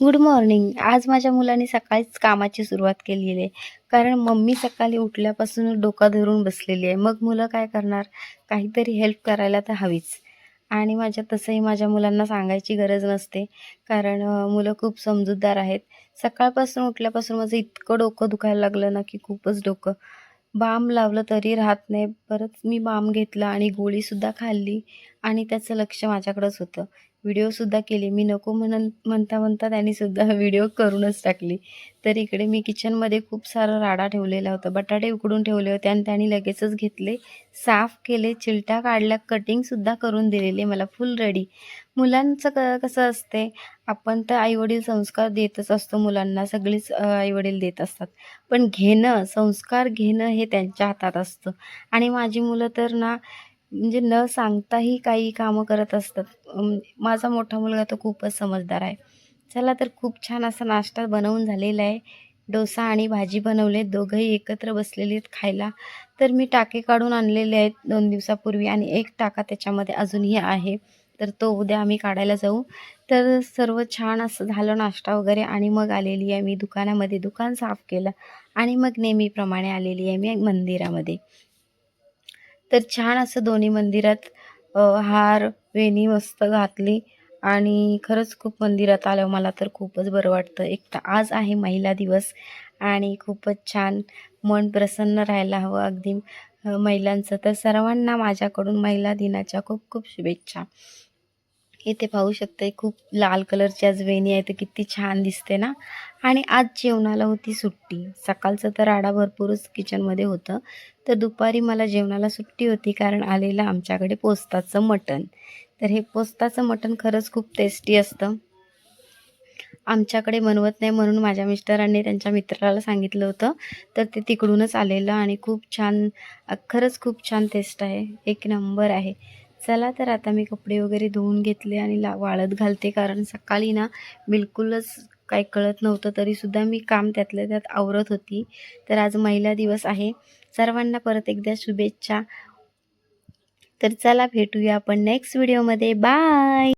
Good morning. आज माझ्या मुलाने सकाळीच कामाची सुरुवात केलेली आहे. कारण मम्मी सकाळी उठल्यापासून डोका धरून बसलेली आहे. मग मुलं काय करणार? काहीतरी हेल्प करायला तर हवीच. आणि तसंही माझ्या मुलांना सांगायची गरज नसते. कारण मुलं खूप समजूतदार आहेत. सकाळपासून उठल्यापासून माझं इतकं डोकं दुखायला लागलं ना, की खूपच डोकं. बाम लावलं तरी राहत नाही. परत मी बाम घेतला आणि गोळीसुद्धा खाल्ली आणि त्याचं लक्ष माझ्याकडेच होतं. व्हिडिओसुद्धा केले. मी नको म्हणता त्यांनीसुद्धा व्हिडिओ करूनच टाकली. तर इकडे मी किचनमध्ये खूप सारा राडा ठेवलेला होता. बटाटे उकडून ठेवले होते आणि त्यांनी लगेचच घेतले, साफ केले, चिलटा काढल्या, कटिंगसुद्धा करून दिलेली मला फुल रेडी. मुलांचं कसं असते, आपण तर आई-वडील संस्कार देतच असतो मुलांना, सगळीच आई-वडील देत असतात. पण संस्कार घेणं हे त्यांच्या हातात असतं आणि माझी मुलं तर ना म्हणजे न सांगताही काही कामं करत असतात. माझा मोठा मुलगा तर खूपच समजदार आहे. चला तर खूप छान असा नाश्ता बनवून झालेला आहे. डोसा आणि भाजी बनवले. दोघंही एकत्र बसलेले आहेत खायला. तर मी टाके काढून आणलेले आहेत 2 दिवसापूर्वी आणि एक टाका त्याच्यामध्ये अजूनही आहे. तर तो उद्या आम्ही काढायला जाऊ. तर सर्व छान असं झालं नाश्ता वगैरे आणि मग आलेली आहे मी दुकानामध्ये. दुकान साफ केलं आणि मग नेहमीप्रमाणे आलेली आहे मी मंदिरामध्ये. तर छान असं दोन्ही मंदिरात हार, वेणी मस्त घातली आणि खरंच खूप मंदिरात आल्यावर मला तर खूपच बरं वाटतं. एक तर आज आहे महिला दिवस आणि खूपच छान मन प्रसन्न राहायला हवं अगदी महिलांचं. तर सर्वांना माझ्याकडून महिला दिनाच्या खूप खूप शुभेच्छा. इथे पाहू शकते खूप लाल कलरची आज वेणी आहे, तर किती छान दिसते ना. आणि आज जेवणाला होती सुट्टी. सकाळचं तर राडा भरपूरच किचनमध्ये होतं. तर दुपारी मला जेवणाला सुट्टी होती कारण आलेलं आमच्याकडे पोस्ताचं मटण. तर हे पोस्ताचं मटण खरंच खूप टेस्टी असतं. आमच्याकडे बनवत नाही म्हणून माझ्या मिस्टरांनी त्यांच्या मित्राला सांगितलं होतं. तर ते तिकडूनच आलेलं आणि खूप छान खरंच खूप छान टेस्ट आहे. एक नंबर आहे. चला तर आता मी कपडे वगैरे धुवून घेतले आणि वाळत घालते कारण सकाळी ना बिलकुलच काही कळत नव्हतं तरीसुद्धा मी काम त्यातल्या त्यात आवरत होती. तर आज महिला दिवस आहे. सर्वांना परत एकदा शुभेच्छा. तर चला भेटूया आपण नेक्स्ट व्हिडिओमध्ये. बाय.